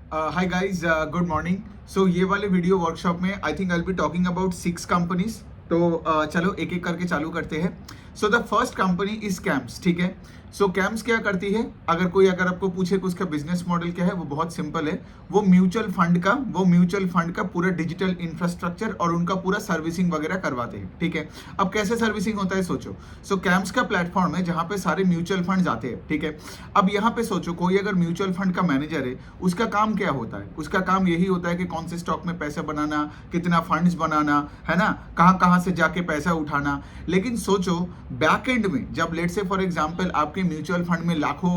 हाय guys, good morning. So ये वाले video workshop में I think I will be talking about 6 companies. तो चलो एक एक करके चालू करते हैं। So the first company is CAMS. ठीक है। सो कैम्स क्या करती है? अगर आपको पूछे कि उसका बिजनेस मॉडल क्या है, वो बहुत सिंपल है। वो म्यूचुअल फंड का पूरा डिजिटल इंफ्रास्ट्रक्चर और उनका पूरा सर्विसिंग वगैरह करवाते हैं। ठीक है। अब कैसे सर्विसिंग होता है सोचो। सो कैम्स का प्लेटफॉर्म है जहां पे सारे म्यूचुअल फंड आते हैं। ठीक है। अब यहाँ पे सोचो, कोई अगर म्यूचुअल फंड का मैनेजर है, उसका काम क्या होता है? उसका काम यही होता है कि कौन से स्टॉक में पैसा बनाना, कितना फंड्स बनाना है ना, कहाँ कहाँ से जाके पैसा उठाना। लेकिन सोचो, बैक एंड में जब लेट से फॉर एग्जांपल आपके म्यूचुअल फंड में लाखों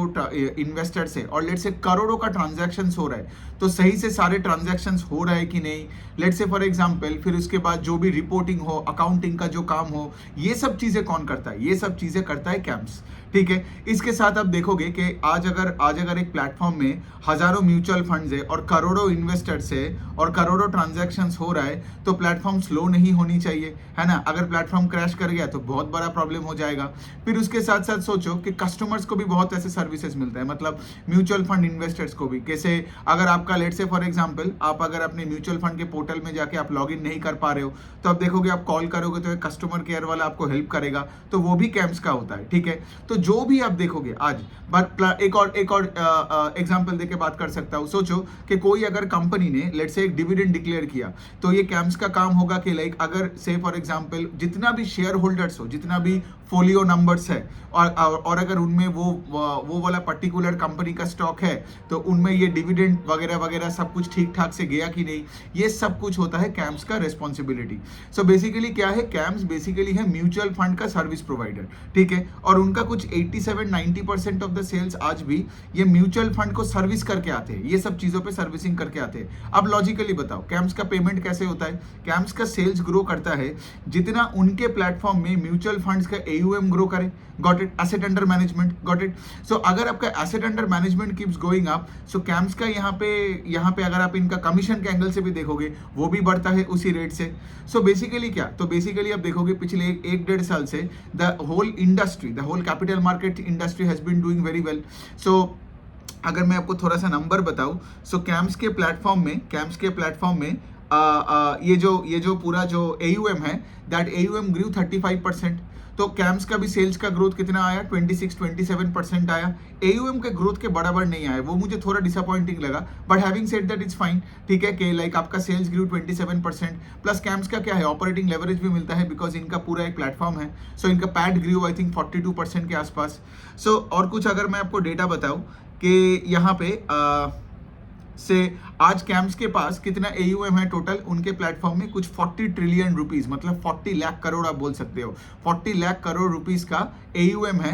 इन्वेस्टर्स है और लेट से करोड़ों का ट्रांजैक्शंस हो रहा है, तो सही से सारे ट्रांजैक्शंस हो रहा है कि नहीं, लेट से फॉर एग्जांपल फिर उसके बाद जो भी रिपोर्टिंग हो, अकाउंटिंग का जो काम हो, ये सब चीजें कौन करता है? ये सब चीजें करता है कैम्स। ठीक है। इसके साथ आप देखोगे कि आज अगर एक प्लेटफॉर्म में हजारों म्यूचुअल फंड्स है और करोड़ों इन्वेस्टर्स है और करोड़ों ट्रांजैक्शंस हो रहा है, तो प्लेटफॉर्म स्लो नहीं होनी चाहिए, है ना। अगर प्लेटफॉर्म क्रैश कर गया तो बहुत बड़ा प्रॉब्लम हो जाएगा। फिर उसके साथ साथ सोचो कि कस्टमर्स को भी बहुत ऐसे सर्विसेज मिलता है, मतलब म्यूचुअल फंड इन्वेस्टर्स को भी। कैसे? अगर आपका लेट से फॉर एग्जांपल आप अगर अपने म्यूचुअल फंड के पोर्टल में जाके आप लॉग इन नहीं कर पा रहे हो, तो आप देखोगे, आप कॉल करोगे तो एक कस्टमर केयर वाला आपको हेल्प करेगा, तो वो भी कैम्स का होता है। ठीक है। तो जो भी आप देखोगे आज, बट एक और एग्जांपल देके बात कर सकता हूं। सोचो कि कोई अगर कंपनी ने लेट से एक डिविडेंड डिक्लेयर किया, तो ये कैम्स का काम होगा कि लाइक अगर से फॉर एग्जांपल जितना भी शेयर होल्डर्स हो, जितना भी फोलियो नंबर्स है, और अगर उनमें वो वाला पर्टिकुलर कंपनी का स्टॉक है, तो उनमें ये डिविडेंड वगैरह वगैरह सब कुछ ठीक ठाक से गया कि नहीं, ये सब कुछ होता है कैम्स का रिस्पॉन्सिबिलिटी। सो बेसिकली क्या है? कैम्स बेसिकली है म्यूचुअल फंड का सर्विस प्रोवाइडर। ठीक है। और उनका कुछ 87-90% ऑफ द सेल्स आज भी ये म्यूचुअल फंड को सर्विस करके आते हैं, ये सब चीजों पे सर्विसिंग करके आते हैं। अब लॉजिकली बताओ, कैम्स का पेमेंट कैसे होता है? कैम्स का सेल्स ग्रो करता है जितना उनके प्लेटफॉर्म में म्यूचुअल फंड्स का एयूएम ग्रो करे। Got it? Asset under management. Got it? So अगर आपका asset under management keeps going up, so CAMS का यहाँ पे अगर आप इनका कमीशन के एंगल से भी देखोगे, वो भी बढ़ता है उसी रेट से। सो बेसिकली क्या? तो बेसिकली आप देखोगे पिछले एक डेढ़ साल से the whole capital market industry has been doing very well. So अगर मैं आपको थोड़ा सा नंबर बताऊं, सो कैम्स के प्लेटफॉर्म में ये जो पूरा जो एयूएम है, दैट एयूएम ग्रू 35%। तो कैम्स का भी सेल्स का ग्रोथ कितना आया? 26-27% आया। एयूएम के ग्रोथ के बराबर नहीं आया, वो मुझे थोड़ा डिसअपॉइंटिंग लगा, but having said that it's fine. ठीक है कि लाइक आपका सेल्स ग्रू 27%, प्लस कैम्स का क्या है, ऑपरेटिंग लेवरेज भी मिलता है बिकॉज इनका पूरा एक प्लेटफॉर्म है। सो इनका पैट ग्रू आई थिंक 42% के आसपास। सो और कुछ अगर मैं आपको डेटा बताऊं कि यहाँ पे से आज कैम्स के पास कितना एयूएम है टोटल उनके प्लेटफॉर्म में? कुछ 40 ट्रिलियन रुपीस, मतलब 40 लाख करोड़ आप बोल सकते हो। 40 लाख करोड़ रुपीस का एयूएम है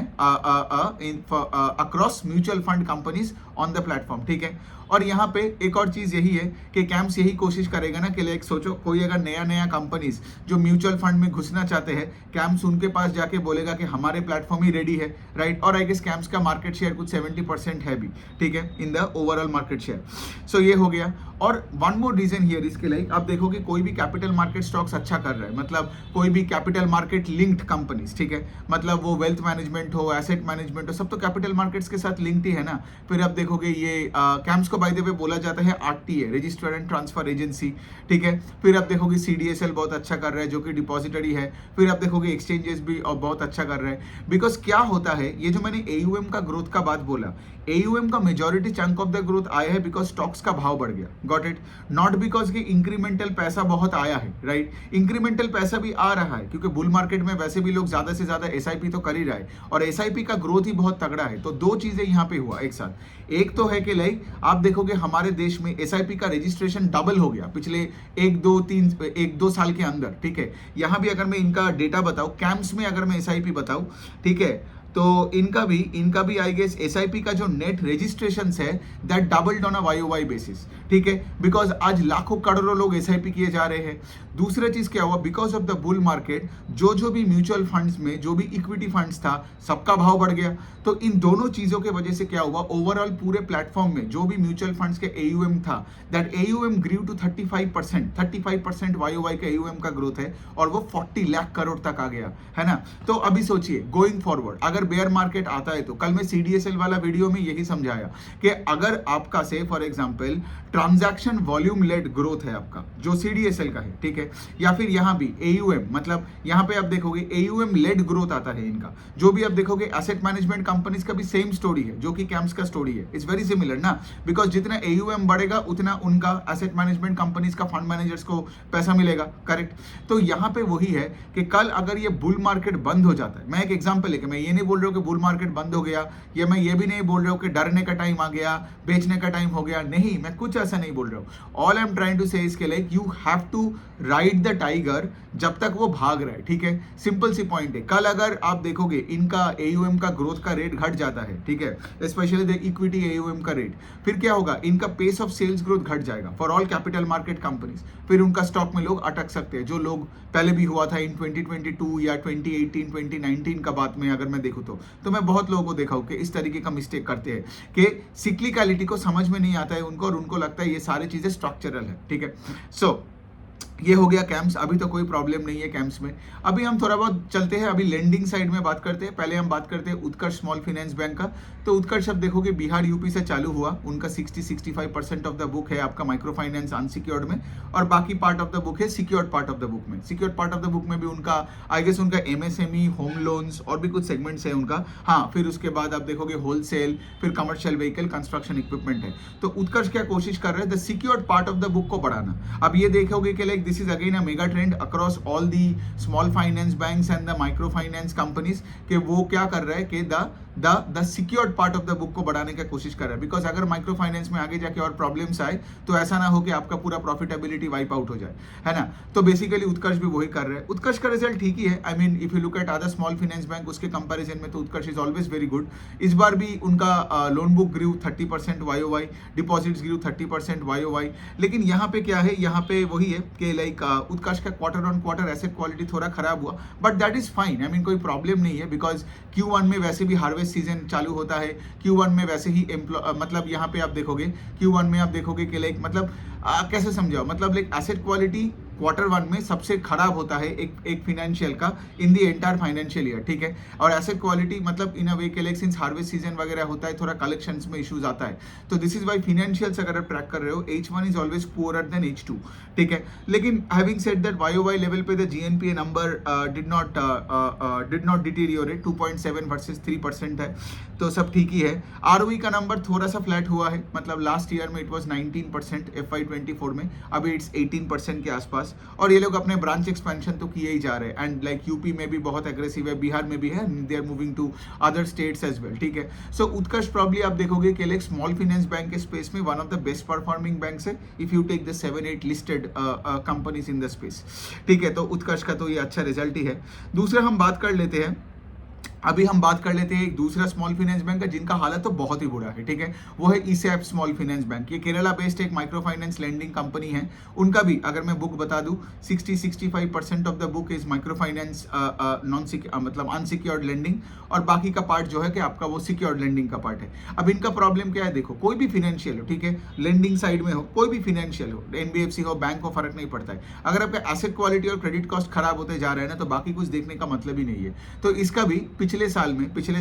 across mutual fund companies on the platform. ठीक है। और यहाँ पे एक और चीज यही है कि कैम्स यही कोशिश करेगा ना कि लाइक सोचो, कोई अगर नया कंपनीज जो म्यूचुअल फंड में घुसना चाहते हैं, कैम्स उनके पास जाके बोलेगा कि हमारे प्लेटफॉर्म ही रेडी है, राइट। और आई गेस कैम्स का मार्केट शेयर कुछ 70% है भी, ठीक है, in the overall market share. So ये हो गया। और वन मोर रीजन हियर इसके लाइक आप देखोगे कोई भी कैपिटल मार्केट स्टॉक्स अच्छा कर रहा है, मतलब कोई भी कैपिटल मार्केट लिंक्ड कंपनीज, ठीक है, मतलब वो वेल्थ मैनेजमेंट हो, एसेट मैनेजमेंट हो, सब तो कैपिटल मार्केट्स के साथ लिंक्ड ही है ना। फिर आप देखोगे ये कैम्स को बाय द वे बोला जाता है RTA, registered and transfer agency. ठीक है। फिर आप देखोगे सीडीएसएल बहुत अच्छा कर रहा है जो कि डिपॉजिटरी है। फिर आप देखोगे एक्सचेंजेस भी और बहुत अच्छा कर रहा है। बिकॉज क्या होता है, ये जो मैंने एयूएम का ग्रोथ का बात बोला, एयूएम का majority chunk of the growth आया है बिकॉज स्टॉक्स का भाव बढ़ गया। Got it? नॉट बिकॉज कि इंक्रीमेंटल पैसा बहुत आया है, राइट। इंक्रीमेंटल पैसा भी आ रहा है क्योंकि बुल मार्केट में वैसे भी लोग ज्यादा से ज्यादा एसआईपी तो कर ही रहा है और एसआईपी का ग्रोथ ही बहुत तगड़ा है। तो दो चीजें यहाँ पे हुआ एक साथ। एक तो है कि लाइक आप देखोगे हमारे देश में एसआईपी का रजिस्ट्रेशन डबल हो गया पिछले 1-2 साल के अंदर। ठीक है। यहाँ भी अगर मैं इनका डेटा बताऊं, कैम्स में अगर मैं एसआईपी बताऊं, ठीक है, तो इनका भी आई गेस एसआईपी का जो नेट रजिस्ट्रेशन है that doubled on a Y basis. ठीक है। बिकॉज आज लाखों करोड़ों लोग एसआईपी किए जा रहे हैं। दूसरा चीज क्या हुआ, because of the bull market जो भी म्यूचुअल फंड्स में जो भी इक्विटी फंड्स था सबका भाव बढ़ गया। तो इन दोनों चीजों के वजह से क्या हुआ, ओवरऑल पूरे प्लेटफॉर्म में जो भी म्यूचुअल फंड्स के एयूएम था, that AUM grew to 35% Y का एयूएम का ग्रोथ है और वो 40 लाख करोड़ तक आ गया, है ना। तो अभी सोचिए गोइंग फॉरवर्ड, अगर बेयर मार्केट आता है तो कल मैं CDSL वाला वीडियो में यही समझाया कि अगर आपका से for example transaction volume led growth है आपका जो CDSL का है, ठीक है, या फिर यहाँ भी AUM, मतलब यहाँ पे आप देखोगे AUM लेड ग्रोथ आता है इनका, जो भी आप देखोगे एसेट मैनेजमेंट कंपनीज का भी सेम स्टोरी है जो कि कैम्स का स्टोरी है, इट्स वेरी सिमिलर ना, बिकॉज जितना AUM बढ़ेगा उतना उनका एसेट मैनेजमेंट कंपनीज का फंड मैनेजर्स को पैसा मिलेगा, करेक्ट। तो यहाँ पे वही है कि कल अगर ये बुल मार्केट बंद हो जाता है, मैं एक एग्जांपल लेके, मैं ये नहीं बोल रहा हूँ कि बुल मार्केट बंद हो गया, या मैं ये भी नहीं बोल रहा हूँ कि डरने का टाइम आ गया, बेचने का टाइम हो गया, नहीं, मैं कुछ ऐसा नहीं बोल रहा हूँ। All I am trying to say इसके like you have to ride the tiger जब तक वो भाग रहा है, ठीक है, सिंपल सी पॉइंट है। कल अगर आप देखोगे इनका AUM का ग्रोथ का रेट घट जाता है, ठीक है, स्पेशली द इक्विटी AUM का रेट, फिर क्या होगा, इनका पेस ऑफ सेल्स ग्रोथ घट जाएगा for all capital market companies, फिर उनका स्टॉक में लोग अटक सकते हैं, जो लोग पहले भी हुआ था इन 2022 या 2018 2019 का बात में अगर मैं देखूं तो मैं बहुत लोगों को देखा हूं कि इस तरीके का मिस्टेक करते हैं कि सिक्लिकलिटी को समझ में नहीं आता है उनको, और उनको लगता है ये सारी चीजें स्ट्रक्चरल है, ठीक है। सो ये हो गया कैम्स, अभी तो कोई प्रॉब्लम नहीं है कैम्स में। अभी हम थोड़ा बहुत चलते हैं, अभी लेंडिंग साइड में बात करते हैं। पहले हम बात करते हैं उत्कर्ष स्मॉल फाइनेंस बैंक का। तो उत्कर्ष अब देखोगे बिहार यूपी से चालू हुआ, उनका 60-65% ऑफ द बुक है आपका माइक्रो फाइनेंस अनसिक्योर्ड में, और बाकी पार्ट ऑफ द बुक है secured part of the book में। Secured part of the book में भी उनका आई गेस उनका MSME, होम लोन्स और भी कुछ सेगमेंट्स है उनका, हाँ। फिर उसके बाद आप देखोगे होलसेल, फिर कमर्शियल व्हीकल, कंस्ट्रक्शन इक्विपमेंट है। तो उत्कर्ष क्या कोशिश कर रहे हैं, the secured part of the book को बढ़ाना। अब ये देखोगे कि like this is again a mega trend across all the small finance banks and the micro finance companies, कि वो क्या कर रहा है कि the secured part of the book को बढ़ाने की कोशिश कर रहा है, बिकॉज अगर माइक्रो फाइनेंस में आगे जाके और प्रॉब्लम्स आए तो ऐसा ना हो कि आपका पूरा प्रॉफिटेबिलिटी वाइप आउट हो जाए, है ना। तो बेसिकली उत्कर्ष भी वही कर रहे हैं। उत्कर्ष का रिजल्ट ठीक ही है, I mean if you look at other small finance bank उसके कंपैरिजन में तो उत्कर्ष इज ऑलवेज वेरी गुड। इस बार भी उनका लोन बुक ग्रू 30% YOY, डिपॉजिट्स ग्रू 30% YOY। लेकिन यहाँ पे क्या है, यहाँ पे वही है कि लाइक उत्कर्ष का quarter on quarter asset quality थोड़ा खराब हुआ, but that is fine, I mean कोई प्रॉब्लम नहीं है, बिकॉज Q1 में वैसे भी हार्वेस्ट सीजन चालू होता है, Q1 में वैसे ही मतलब यहाँ पे आप देखोगे Q1 में आप देखोगे कि लाइक मतलब कैसे समझाओ, मतलब लाइक एसेट क्वालिटी Q1 में सबसे खराब होता है एक फाइनेंशियल का इन दी एंटायर फाइनेंशियल ईयर, ठीक है। और एसेट क्वालिटी मतलब इन अ वे के लाइक सिंस हार्वेस्ट सीजन वगैरह होता है, थोड़ा कलेक्शंस में इश्यूज आता है, तो दिस इज वाई फाइनेंशियल्स अगर आप ट्रैक कर रहे हो H1 is always poorer then H2, ठीक है। लेकिन having said that YOY level पे the GNPA number did not deteriorate, 2.7 versus 3% है, तो सब ठीक ही है। ROE का नंबर थोड़ा सा फ्लैट हुआ है, मतलब लास्ट ईयर में इट वाज 19% FY24 में, अभी इट्स 18% के आसपास, और ये लोग अपने ब्रांच एक्सपेंशन तो किए ही जा रहे हैं, एंड लाइक यूपी में भी बहुत एग्रेसिव है, बिहार में भी है, they are moving to other states as well, ठीक है। सो उत्कर्ष प्रॉब्ली आप देखोगे कि लाइक स्मॉल फाइनेंस बैंक के स्पेस में one of the best performing banks है if you take the 7-8 listed companies in the space, ठीक है। तो उत्कर्ष का तो ये अच्छा रिजल्ट ही है। दूसरा हम बात कर लेते हैं, अभी हम बात कर लेते हैं एक दूसरा स्मॉल फाइनेंस बैंक का जिनका हालत तो बहुत ही बुरा है, ठीक है, वो है ESAP स्मॉल फाइनेंस बैंक। ये केरला बेस्ड एक माइक्रो फाइनेंस लेंडिंग कंपनी है। उनका भी अगर मैं बुक बता दूं 60-65% of the book is micro finance मतलब अनसिक्योर्ड लेंडिंग, और बाकी का पार्ट जो है कि आपका वो सिक्योर्ड लेंडिंग का पार्ट है। अब इनका प्रॉब्लम क्या है, देखो कोई भी फाइनेंशियल हो, ठीक है, लेंडिंग साइड में हो, कोई भी फाइनेंशियल हो, NBFC हो, बैंक हो, फर्क नहीं पड़ता है, अगर आपका एसेट क्वालिटी और क्रेडिट कॉस्ट खराब होते जा रहे हैं ना, तो बाकी कुछ देखने का मतलब ही नहीं है। तो इसका भी पिछले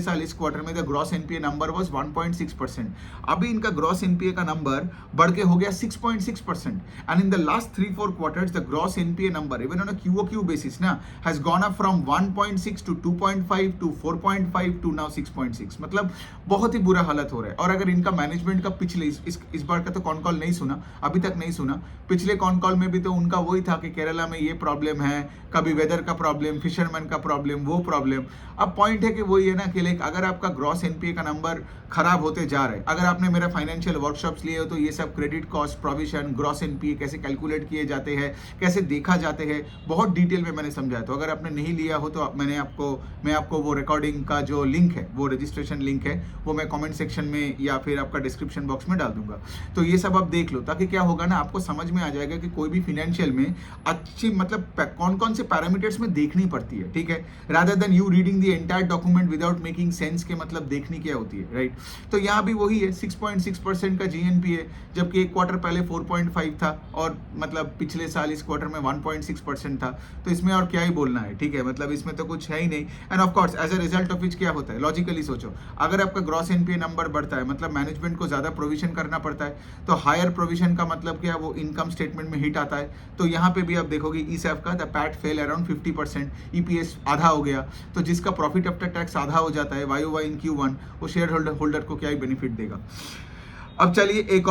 साल इस क्वार्टर में the gross NPA number was 1.6%, अभी इनका ग्रॉस NPA का नंबर बढ़ के हो गया 6.6%, and in the last 3-4 quarters the gross NPA number even on a QOQ basis ना has gone up from 1.6 to 2.5 to 4.5 to now 6.6, मतलब बहुत ही बुरा हालत हो रहा है। और अगर इनका मैनेजमेंट का पिछले इस बार का तो कॉन कॉल नहीं सुना, अभी तक नहीं सुना, पिछले कॉन कॉल में भी तो उनका वही था कि केरला में ये प्रॉब्लम है, कभी वेदर का प्रॉब्लम, फिशरमैन का प्रॉब्लम, वो प्रॉब्लम। अब पॉइंट है कि वही है ना कि लाइक अगर आपका ग्रॉस NPA का नंबर खराब होते जा रहा है, अगर आपने मेरा फाइनेंशियल वर्कशॉप्स लिए हो तो ये सब credit cost, provision, gross NPA कैसे कैलकुलेट किए जाते हैं, कैसे देखा जाते हैं, बहुत डिटेल में मैंने समझाया। तो अगर आपने नहीं लिया हो तो मैं आपको वो रिकॉर्डिंग का जो लिंक है, वो रजिस्ट्रेशन लिंक है, वो मैं कमेंट सेक्शन में या फिर आपका डिस्क्रिप्शन बॉक्स में डाल दूंगा। तो ये सब आप देख लो, ताकि क्या होगा ना, आपको समझ में आ जाएगा कि कोई भी फाइनेंशियल में अच्छी मतलब कौन कौन से पैरामीटर्स में देखनी पड़ती है, ठीक है, rather than you reading the entire that document without making sense के मतलब देखनी क्या होती है, राइट। तो यहाँ भी वही है 6.6% का GNPA, जबकि एक क्वार्टर पहले 4.5 था और मतलब पिछले साल इस क्वार्टर में 1.6% था। तो इसमें और क्या ही बोलना है, ठीक है, मतलब इसमें तो कुछ है ही नहीं। And of course as a result of which क्या होता है, लॉजिकली सोचो, अगर आपका ग्रॉस NPA नंबर बढ़ता है मतलब मैनेजमेंट को ज्यादा प्रोविजन करना पड़ता है, तो हायर प्रोविजन का मतलब क्या, वो इनकम स्टेटमेंट में हिट आता है। तो यहाँ पे भी आप देखोगे ESAF का the PAT fail around 50%, EPS आधा हो गया। तो जिसका प्रॉफिट आफ्टर टैक्स आधा हो जाता है YOY इन Q1, वो शेयर होल्डर को क्या ही बेनिफिट देगा। अब चलिए एक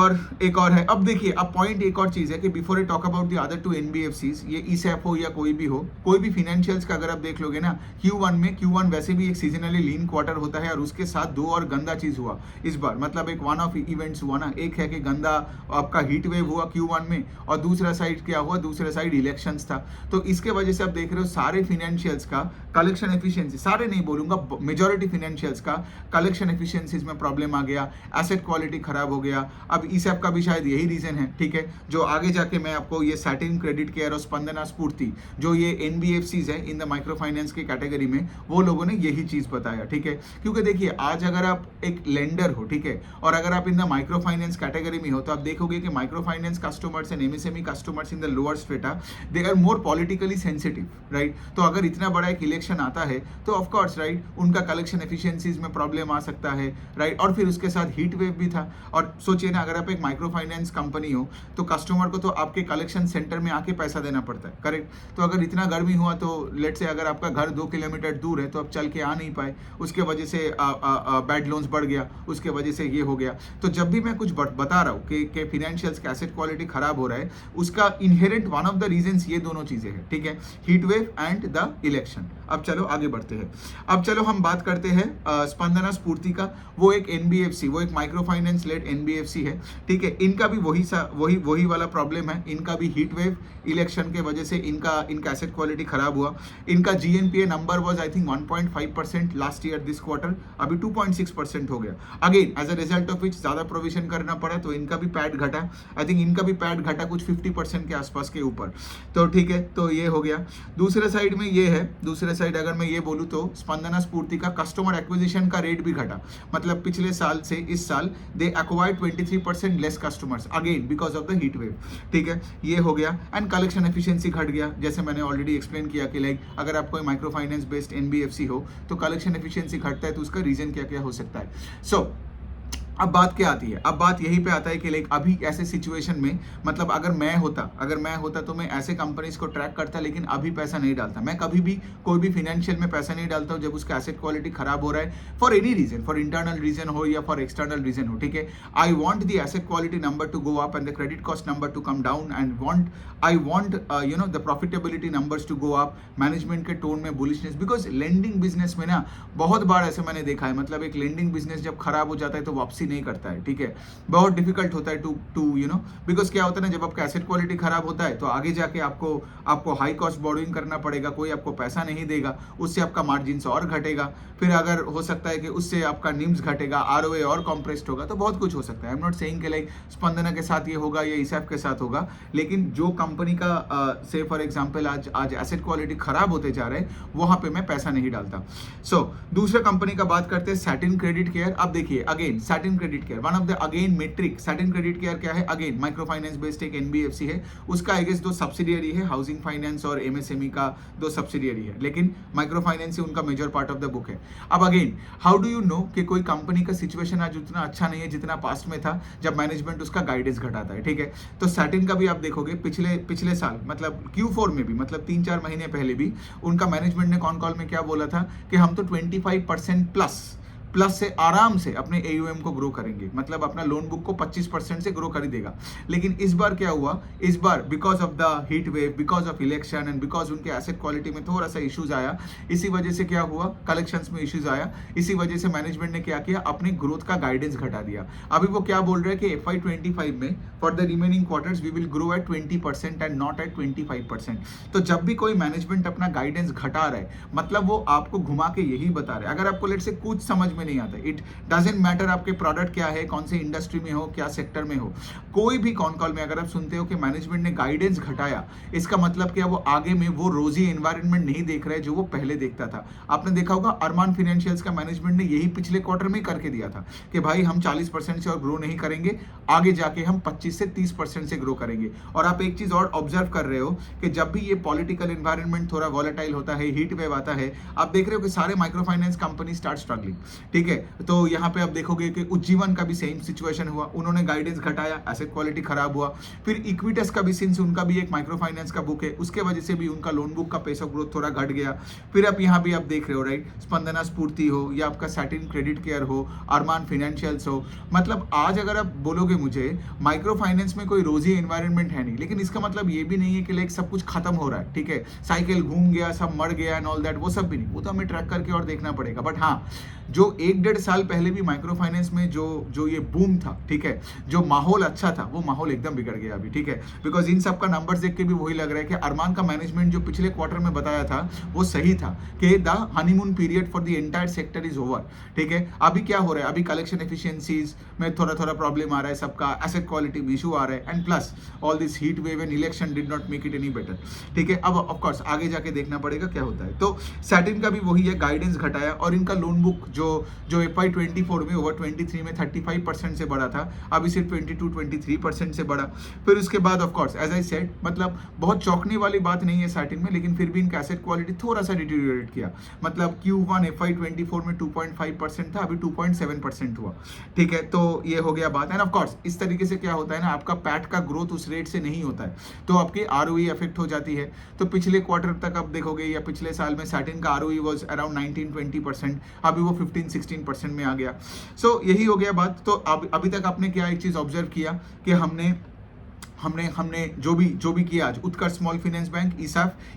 और है। अब देखिए, अब पॉइंट एक और चीज है कि before I talk about the other two NBFCs, ये ESAF हो या कोई भी फाइनेंशियल्स का अगर आप देख लोगे ना, Q1 वैसे भी एक सीजनली लीन क्वार्टर होता है, और उसके साथ दो और गंदा चीज हुआ इस बार, मतलब एक वन ऑफ इवेंट्स हुआ ना। एक है कि गंदा आपका हीट वेव हुआ Q1 में, और दूसरा साइड क्या हुआ, दूसरा साइड इलेक्शंस था। तो इसके वजह से आप देख रहे हो सारे फाइनेंशियल्स का कलेक्शन एफिशिएंसी, सारे नहीं बोलूंगा, मेजॉरिटी फाइनेंशियल्स का कलेक्शन एफिशिएंसीज में प्रॉब्लम आ गया, एसेट क्वालिटी खराब हो गया। अब ESAF का भी शायद यही रीजन है, ठीक है, जो आगे जाके मैं आपको ये सैटिन क्रेडिट केयर और स्पंदना स्फूर्ति, जो ये NBFCs है इन द माइक्रो फाइनेंस की कैटेगरी में, वो लोगों ने यही चीज बताया, ठीक है। क्योंकि देखिए, आज अगर आप एक लेंडर हो, ठीक है, और अगर आप in the micro finance category में हो, तो आप देखोगे कि micro finance customers and MSME customers in the lower strata, they are more politically sensitive, right. तो अगर इतना बड़ा एक इलेक्शन आता है, तो ऑफकोर्स, राइट, उनका कलेक्शन एफिशिएंसीज में प्रॉब्लम आ सकता है, राइट। और फिर उसके साथ हीट वेव भी था। और सोचिए ना, अगर आप एक माइक्रो फाइनेंस कंपनी हो, तो कस्टमर को तो आपके कलेक्शन सेंटर में आके पैसा देना पड़ता है, करेक्ट। तो अगर इतना गर्मी हुआ, तो लेट से अगर आपका घर 2 किलोमीटर दूर है, तो आप चल के आ नहीं पाए, उसके वजह से बैड लोन्स बढ़ गया, उसके वजह से ये हो गया। तो जब भी मैं कुछ बता रहा हूँ कि फाइनेंशियल्स का एसेट क्वालिटी खराब हो रहा है, उसका inherent one of the reasons ये दोनों चीजें हैं, ठीक है, heat wave and the election. अब चलो आगे बढ़ते हैं। अब चलो हम बात करते हैं स्पंदना स्फूर्ति का। वो एक NBFC, वो एक माइक्रो फाइनेंस लेड NBFC है, ठीक है। इनका भी वही वाला प्रॉब्लम है। इनका भी हीट वेव, इलेक्शन के वजह से इनका एसेट क्वालिटी खराब हुआ। इनका GNPA number was I think 1.5% last year this quarter, अभी 2.6% हो गया। Again as a result of which ज्यादा प्रोविजन करना पड़ा, तो इनका भी पैड घटा। आई थिंक इनका भी पैड घटा कुछ 50% के आसपास के ऊपर। तो ठीक है, तो ये हो गया। दूसरे साइड में ये है, दूसरे साइड अगर मैं ये बोलूँ, तो स्पंदना स्फूर्ति का कस्टमर एक्विजिशन का रेट भी घटा। मतलब पिछले साल से इस साल दे acquired 23% less customers, again because of the heat wave, ठीक है, ये हो गया। एंड कलेक्शन एफिशिएंसी घट गया, जैसे मैंने ऑलरेडी एक्सप्लेन किया कि लाइक अगर आप कोई माइक्रो फाइनेंस बेस्ड NBFC हो, तो कलेक्शन एफिशिएंसी घटता है, तो उसका रीजन क्या क्या हो सकता है। सो अब बात क्या आती है, अब बात यहीं पे आता है कि लाइक अभी ऐसे सिचुएशन में, मतलब अगर मैं होता तो मैं ऐसे कंपनीज को ट्रैक करता, लेकिन अभी पैसा नहीं डालता। मैं कभी भी कोई भी फाइनेंशियल में पैसा नहीं डालता हूँ जब उसका एसेट क्वालिटी खराब हो रहा है, for any reason, for internal reason हो या फॉर एक्सटर्नल रीजन हो, ठीक है। I want the asset quality number to go up and the credit cost number to come down, and I want you know the profitability numbers to go up, management के tone में bullishness, because lending business में ना बहुत बार ऐसे मैंने देखा है, मतलब एक लेंडिंग बिजनेस जब खराब हो जाता है तो वापसी नहीं करता है, ठीक है। बहुत डिफिकल्ट होता है टू यू नो, बिकॉज क्या होता है ना, जब आपका एसेट क्वालिटी खराब होता है, तो आगे जाके आपको हाई कॉस्ट बोरोइंग करना पड़ेगा, कोई आपको पैसा नहीं देगा, उससे आपका मार्जिन और घटेगा, फिर अगर हो सकता है कि उससे आपका निम्स घटेगा, ROA और कॉम्प्रेस्ड होगा, तो बहुत कुछ हो सकता है। आई एम नॉट सेइंग कि लाइक स्पंदना के साथ ये होगा या ESAF के साथ होगा, लेकिन जो कंपनी का से फॉर एग्जांपल आज एसेट क्वालिटी खराब होते जा रहे हैं, वहां पे मैं पैसा नहीं डालता। सो दूसरे कंपनी का बात करते हैं, सैटिन क्रेडिट केयर। अब देखिए again Satin credit care, one of the again metric, Satin credit care क्या है, अगेन माइक्रो फाइनेंस बेस्ड एक NBFC है, उसका आई गेस 2 सब्सिडियरी है, हाउसिंग फाइनेंस और MSME का 2 सब्सिडियरी है, लेकिन माइक्रो फाइनेंस ही उनका major part of the book है। अब again how do you know कि कोई कंपनी का सिचुएशन आज उतना अच्छा नहीं है जितना पास्ट में था, जब मैनेजमेंट उसका गाइडेंस घटाता है, ठीक है। तो सैटिन का भी आप देखोगे पिछले साल, मतलब Q4 में भी, मतलब 3-4 महीने पहले भी उनका मैनेजमेंट ने कॉन कॉल में क्या बोला था कि हम तो 25% प्लस से आराम से अपने AUM को ग्रो करेंगे, मतलब अपना लोन बुक को 25% से ग्रो कर ही देगा। लेकिन इस बार क्या हुआ, इस बार because of the heat wave, because of election and because उनके एसेट क्वालिटी में थोड़ा सा इश्यूज आया, इसी वजह से क्या हुआ, कलेक्शंस में इश्यूज आया, इसी वजह से मैनेजमेंट ने क्या किया, अपने ग्रोथ का गाइडेंस घटा दिया। अभी वो क्या बोल रहे हैं कि FY25 में for the remaining quarters we will grow at 20% and not at 25%। तो जब भी कोई मैनेजमेंट अपना गाइडेंस घटा रहा है, मतलब वो आपको घुमा के यही बता रहे हैं। अगर आपको लेट से कुछ समझ में में नहीं आता। इट डजेंट मैटर आपके प्रोडक्ट क्या है, कौन से इंडस्ट्री में हो, क्या सेक्टर में हो। कोई भी कॉन कॉल में अगर आप सुनते हो कि मैनेजमेंट ने गाइडेंस घटाया, इसका मतलब क्या, वो आगे में वो रोजी एनवायरनमेंट नहीं देख रहे जो वो पहले देखता था। आपने देखा होगा अरमान फाइनेंशियल्स का मैनेजमेंट ने यही पिछले क्वार्टर में करके दिया था कि भाई हम 40% से और ग्रो नहीं करेंगे, आगे जाके हम 25 से 30% से ग्रो करेंगे। और आप एक चीज और ऑब्जर्व कर रहे हो कि जब भी ये पॉलिटिकल एनवायरनमेंट थोड़ा वॉलेटाइल होता है, हीट वेव आता है, आप देख रहे हो कि सारे micro finance company start struggling. ठीक है, तो यहाँ पे आप देखोगे कि उज्जीवन का भी सेम सिचुएशन हुआ, उन्होंने गाइडेंस घटाया, एसेट क्वालिटी खराब हुआ। फिर इक्विटस का भी, सिंस उनका भी एक माइक्रो फाइनेंस का बुक है, उसके वजह से भी उनका लोन बुक का पेस ऑफ ग्रोथ थोड़ा घट गया। फिर आप यहाँ भी आप देख रहे हो, राइट, स्पंदना स्फूर्ति हो या आपका सैटिन क्रेडिट केयर हो, अरमान फाइनेंशियल्स हो, मतलब आज अगर आप बोलोगे मुझे माइक्रो फाइनेंस में कोई रोजी एनवायरनमेंट है नहीं, लेकिन इसका मतलब ये भी नहीं है कि लाइक सब कुछ खत्म हो रहा है। ठीक है, साइकिल घूम गया, सब मर गया एंड ऑल दैट, वो सब भी नहीं, वो तो हमें ट्रैक करके और देखना पड़ेगा। बट हाँ, जो 1-1.5 साल पहले भी माइक्रो फाइनेंस में जो ये बूम था, ठीक है, जो माहौल अच्छा था, वो माहौल एकदम बिगड़ गया अभी। ठीक है, बिकॉज इन सब का नंबर्स देख के भी वही लग रहा है कि अरमान का मैनेजमेंट जो पिछले क्वार्टर में बताया था वो सही था कि the honeymoon period for the entire sector is over. ठीक है, अभी क्या हो रहा है, अभी कलेक्शन एफिशिएंसीज में थोड़ा थोड़ा प्रॉब्लम आ रहा है सबका, एसेट क्वालिटी में इशू आ रहा है, and plus all this heat wave and election did not make it any better. ठीक है, अब ऑफ कोर्स आगे जाके देखना पड़ेगा क्या होता है। तो सैटिन का भी वही है, गाइडेंस घटाया, और इनका लोन बुक जो FY24 में ओवर 23 में 35% से बढ़ा था, अभी सिर्फ 22-23% से बढ़ा। फिर उसके बाद of course as I said, मतलब बहुत चौंकने वाली बात नहीं है सैटिन में, लेकिन फिर भी इनका एसेट क्वालिटी थोड़ा सा डिटेरियोरेट किया। मतलब Q1 FY24 में 2.5% था, अभी 2.7% हुआ। ठीक है, तो ये हो गया बात। एंड ऑफ कोर्स इस तरीके से क्या होता है ना, आपका पैट का ग्रोथ उस रेट से नहीं होता है, तो आपकी ROE अफेक्ट हो जाती है। तो पिछले क्वार्टर तक आप देखोगे या पिछले साल में सैटिन का ROE वाज अराउंड 19-20%, अभी वो 15-16% में आ गया। सो यही हो गया बात। तो अभी तक आपने क्या एक चीज ऑब्जर्व किया कि हमने जो भी किया आज, उत्कर्ष स्मॉल फाइनेंस बैंक,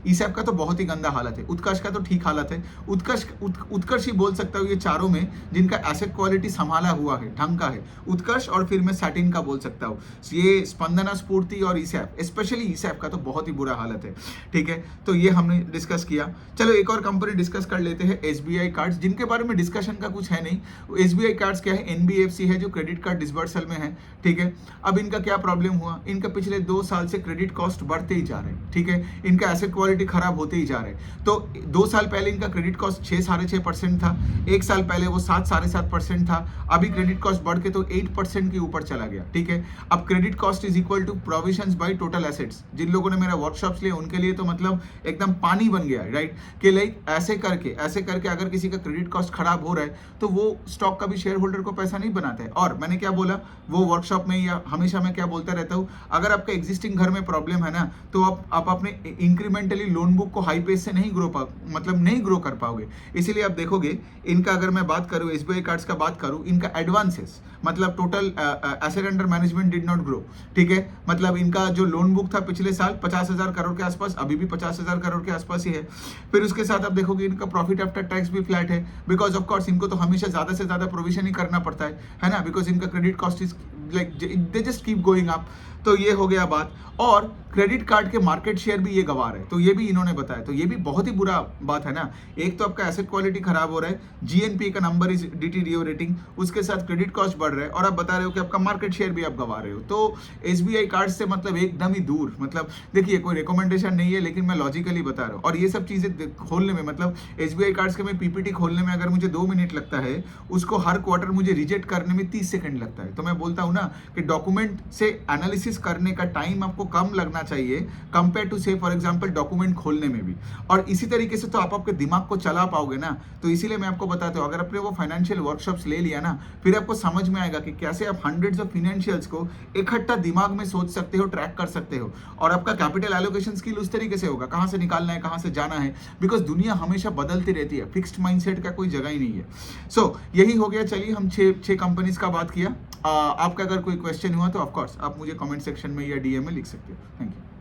ईसैप का तो बहुत ही गंदा हालत है, उत्कर्ष का तो ठीक हालत है। उत्कर्ष ही बोल सकता हूँ ये चारों में जिनका एसेट क्वालिटी संभाला हुआ है, ढंग का है, उत्कर्ष, और फिर मैं सैटिन का बोल सकता हूँ। ये स्पंदना स्फूर्ति और ईसैप, स्पेशली ईसैप का तो बहुत ही बुरा हालत है। ठीक है, तो ये हमने डिस्कस किया। चलो एक और कंपनी डिस्कस कर लेते हैं, SBI कार्ड्स, जिनके बारे में डिस्कशन का कुछ है नहीं। SBI कार्ड्स क्या है, NBFC है जो क्रेडिट कार्ड डिसबर्सल में है। ठीक है, अब इनका क्या प्रॉब्लम हुआ, इनका पिछले 2 साल से क्रेडिट कॉस्ट बढ़ते ही जा रहे हैं। ठीक है, इनका एसेट क्वालिटी खराब होते ही जा रहे हैं। तो 2 साल पहले इनका क्रेडिट कॉस्ट 6-6.5% था, 1 साल पहले वो 7-7.5% था, अभी क्रेडिट कॉस्ट बढ़ के तो 8% के ऊपर चला गया। ठीक है, अब credit cost is equal to provisions by total assets. जिन लोगों ने मेरा वर्कशॉप्स लिए उनके लिए तो मतलब एकदम पानी बन गया है, राइट, कि लाइक ऐसे करके अगर किसी का क्रेडिट कॉस्ट खराब हो रहा है तो वो स्टॉक का भी शेयर होल्डर को पैसा नहीं बनाता है। और मैंने क्या बोला, वो वर्कशॉप में या हमेशा मैं क्या बोलता रहता हूँ, अगर आपका एग्जिस्टिंग घर में प्रॉब्लम है ना, तो आप अपने इंक्रीमेंटली लोन बुक को हाई पेस से नहीं ग्रो कर पाओगे। इसीलिए आप देखोगे इनका, अगर मैं बात करूं SBI कार्ड्स का बात करूं, इनका एडवांसेस मतलब total asset under management did not grow. ठीक है, मतलब इनका जो लोन बुक था पिछले साल 50,000 करोड़ के आसपास, अभी भी 50,000 करोड़ के आसपास ही है। फिर उसके साथ आप देखोगे इनका प्रॉफिट आफ्टर टैक्स भी फ्लैट है, बिकॉज ऑफ कोर्स इनको तो हमेशा ज्यादा से ज्यादा प्रोविजन ही करना पड़ता है ना, बिकॉज इनका credit cost is like they just keep going up. तो ये हो गया बात। और क्रेडिट कार्ड के मार्केट शेयर भी ये गंवा रहे, तो ये भी इन्होंने बताया, तो ये भी बहुत ही बुरा बात है ना। एक तो आपका एसेट क्वालिटी खराब हो रहा है, GNP का नंबर इज डिटीरियोरेटिंग, उसके साथ क्रेडिट कॉस्ट बढ़ रहा है, और आप बता रहे हो कि आपका मार्केट शेयर भी आप गंवा रहे हो। तो SBI कार्ड से मतलब एकदम ही दूर, मतलब देखिए कोई रिकमेंडेशन नहीं है, लेकिन मैं लॉजिकली बता रहा हूँ। और ये सब चीजें खोलने में, मतलब SBI कार्ड्स के मैं PPT खोलने में अगर मुझे 2 मिनट लगता है, उसको हर क्वार्टर मुझे रिजेक्ट करने में 30 सेकंड लगता है। तो मैं बोलता हूँ ना कि डॉक्यूमेंट से एनालिसिस करने का टाइम आपको कम लगना चाहिए कंपेयर टू से फॉर एग्जांपल डॉक्यूमेंट खोलने में भी। और इसी तरीके से तो आप आपके दिमाग को चला पाओगे ना। तो इसीलिए मैं आपको बताता हूँ, अगर आपने वो फाइनेंशियल वर्कशॉप्स ले लिया ना, फिर आपको समझ में आएगा कि कैसे आप हंड्रेड्स ऑफ फाइनेंशियल्स को इकट्ठा दिमाग में सोच सकते हो, ट्रैक कर सकते हो, और आपका कैपिटल एलोकेशन स्किल उस तरीके से होगा, कहां से निकालना है, कहां से जाना है, बिकॉज दुनिया हमेशा बदलती रहती है, फिक्स्ड माइंडसेट का कोई जगह ही नहीं है। सो यही हो गया। चलिए, हम 6 कंपनीज का बात किया। आपका अगर कोई क्वेश्चन हुआ तो ऑफकोर्स आप मुझे कमेंट सेक्शन में या DM में लिख सकते हो। Thank you.